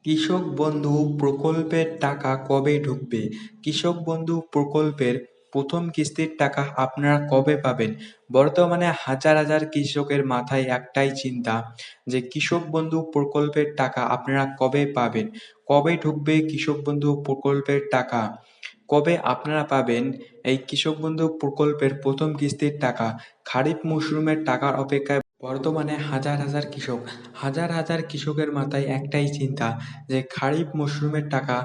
কৃষক বন্ধু প্রকল্পের টাকা কবে ঢুকবে? কৃষক বন্ধু প্রকল্পের প্রথম কিস্তির টাকা আপনারা কবে পাবেন? বর্তমানে হাজার হাজার কৃষকের মাথায় একটাই চিন্তা যে কৃষক বন্ধু প্রকল্পের টাকা আপনারা কবে পাবেন? কবে ঢুকবে কৃষক বন্ধু প্রকল্পের টাকা? কবে আপনারা পাবেন এই কৃষক বন্ধু প্রকল্পের প্রথম কিস্তির টাকা? খারিফ মরশুমের টাকার অপেক্ষায় বর্তমানে হাজার হাজার কৃষক, হাজার হাজার কৃষকের মাথায় একটাই চিন্তা যে খারিফ মরশুমের টাকা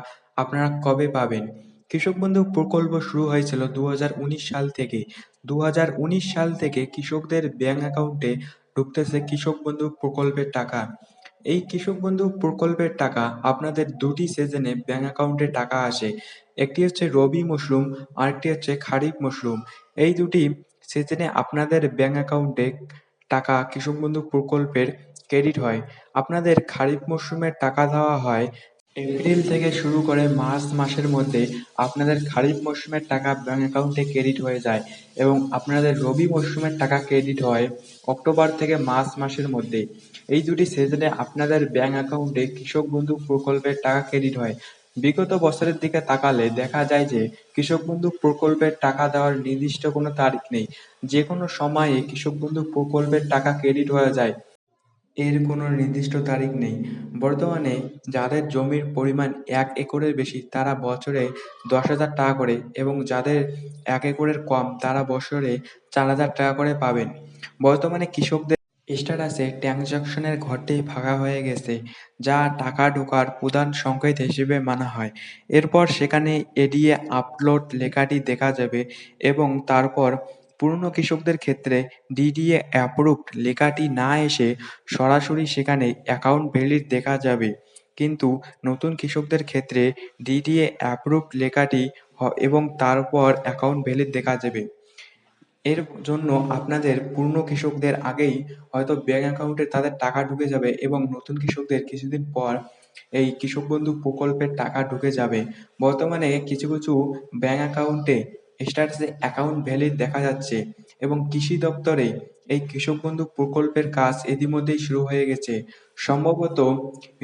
আপনারা কবে পাবেন। কৃষক বন্ধু প্রকল্প শুরু হয়েছিল 2019 সাল থেকে। 2019 সাল থেকে কৃষকদের ব্যাংক অ্যাকাউন্টে ঢুকতেছে কৃষক বন্ধু প্রকল্পের টাকা। এই কৃষক বন্ধু প্রকল্পের টাকা আপনাদের দুটি সিজনে ব্যাংক অ্যাকাউন্টে টাকা আসে। একটি হচ্ছে রবি মরশুম, আরেকটি হচ্ছে খারিফ মরশুম। এই দুটি সিজনে আপনাদের ব্যাংক অ্যাকাউন্টে টাকা কৃষক বন্ধু প্রকল্পের ক্রেডিট হয়। আপনাদের খারিফ মরশুমের টাকা দেওয়া হয় এপ্রিল থেকে শুরু করে মার্চ মাসের মধ্যে। আপনাদের খারিফ মরশুমের টাকা ব্যাংক অ্যাকাউন্টে ক্রেডিট হয়ে যায় এবং আপনাদের রবি মরশুমের টাকা ক্রেডিট হয় অক্টোবর থেকে মার্চ মাসের মধ্যে। এই দুটি সিজনে আপনাদের ব্যাংক অ্যাকাউন্টে কৃষক বন্ধু প্রকল্পের টাকা ক্রেডিট হয়। বিগত বছরের দিকে তাকালে দেখা যায় যে কৃষক বন্ধু প্রকল্পের টাকা দেওয়ার নির্দিষ্ট কোনো তারিখ নেই। যে কোনো সময়ে কৃষক বন্ধু প্রকল্পের টাকা ক্রেডিট হয়ে যায়। এর কোনো নির্দিষ্ট তারিখ নেই। বর্তমানে যাদের জমির পরিমাণ ১ একরের বেশি তারা বছরে ১০,০০০ টাকা করে এবং যাদের ১ একরের কম তারা বছরে ৪,০০০ টাকা করে পাবেন। বর্তমানে কৃষকদের স্ট্যাটাসে ট্রানজাকশনের ঘরটি ফাঁকা হয়ে গেছে, যা টাকা ঢোকার প্রধান সংকেত হিসেবে মানা হয়। এরপর সেখানে এডিএ আপলোড লেখাটি দেখা যাবে এবং তারপর পুরনো কৃষকদের ক্ষেত্রে ডিডিএ অ্যাপ্রুভড লেখাটি না এসে সরাসরি সেখানে অ্যাকাউন্ট ভ্যালিড দেখা যাবে। কিন্তু নতুন কৃষকদের ক্ষেত্রে ডিডিএ অ্যাপ্রুভড লেখাটি এবং তারপর অ্যাকাউন্ট ভ্যালিড দেখা যাবে। এর জন্য আপনাদের পুরনো কৃষকদের আগেই হয়তো ব্যাংক অ্যাকাউন্টে তাদের টাকা ঢুকে যাবে এবং নতুন কৃষকদের কিছুদিন পর এই কৃষক বন্ধু প্রকল্পের টাকা ঢুকে যাবে। বর্তমানে কিছু কিছু ব্যাংক অ্যাকাউন্টে স্ট্যাটাসে অ্যাকাউন্ট ভ্যালিড দেখা যাচ্ছে এবং কৃষি দপ্তরে এই কৃষক বন্ধু প্রকল্পের কাজ ইতিমধ্যেই শুরু হয়ে গেছে। সম্ভবত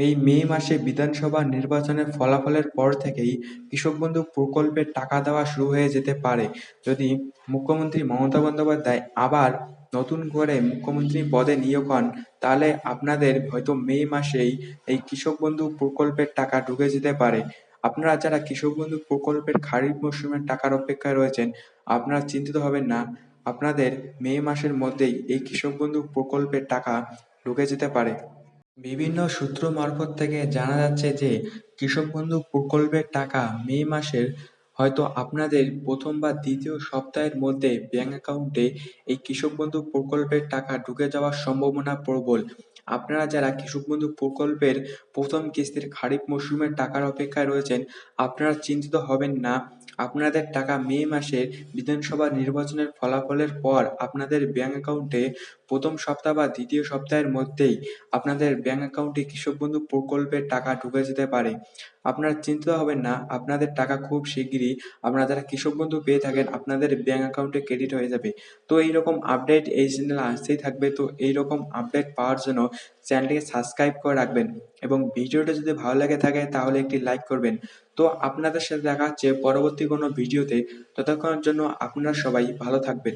এই মে মাসে বিধানসভা নির্বাচনের ফলাফলের পর থেকেই কৃষক বন্ধু প্রকল্পের টাকা দেওয়া শুরু হয়ে যেতে পারে, যদি মুখ্যমন্ত্রী মমতা বন্দ্যোপাধ্যায় আবার নতুন করে মুখ্যমন্ত্রী পদে নিয়োগ হন। তাহলে আপনাদের হয়তো মে মাসেই এই কৃষক বন্ধু প্রকল্পের টাকা ঢুকে যেতে পারে। আপনারা যারা কৃষক বন্ধু প্রকল্পের খারিফ মরশুমের টাকার অপেক্ষায় রয়েছেন, আপনারা চিন্তিত হবেন না। আপনাদের মে মাসের মধ্যেই এই কৃষক বন্ধু প্রকল্পের টাকা ঢুকে যেতে পারে। বিভিন্ন সূত্র মারফত থেকে জানা যাচ্ছে যে কৃষক বন্ধু প্রকল্পের টাকা মে মাসের হয়তো আপনাদের প্রথম বা দ্বিতীয় সপ্তাহের মধ্যে ব্যাংক অ্যাকাউন্টে এই কৃষক বন্ধু প্রকল্পের টাকা ঢুকে যাওয়ার সম্ভাবনা প্রবল। আপনারা যারা কৃষক বন্ধু প্রকল্পের প্রথম কিস্তির খারিফ মরশুমের টাকার অপেক্ষায় রয়েছেন, আপনারা চিন্তিত হবেন না। আপনাদের টাকা মে মাসের বিধানসভা নির্বাচনের ফলাফলের পর আপনাদের ব্যাংক অ্যাকাউন্টে প্রথম সপ্তাহ বা দ্বিতীয় সপ্তাহের মধ্যেই আপনাদের ব্যাংক অ্যাকাউন্টে কৃষক বন্ধু প্রকল্পের টাকা ঢুকে যেতে পারে। আপনারা চিন্তিত হবেন না, আপনাদের টাকা খুব শিগগিরই আপনারা যারা কৃষক বন্ধু পেয়ে থাকেন আপনাদের ব্যাংক অ্যাকাউন্টে ক্রেডিট হয়ে যাবে। তো এইরকম আপডেট এই চ্যানেলে আসতেই থাকবে। তো এইরকম আপডেট পাওয়ার জন্য চ্যানেলটিকে সাবস্ক্রাইব করে রাখবেন এবং ভিডিওটা যদি ভালো লেগে থাকে তাহলে একটি লাইক করবেন। তো আপনাদের সাথে দেখা হচ্ছে পরবর্তী কোনো ভিডিওতে। ততক্ষণের জন্য আপনারা সবাই ভালো থাকবেন।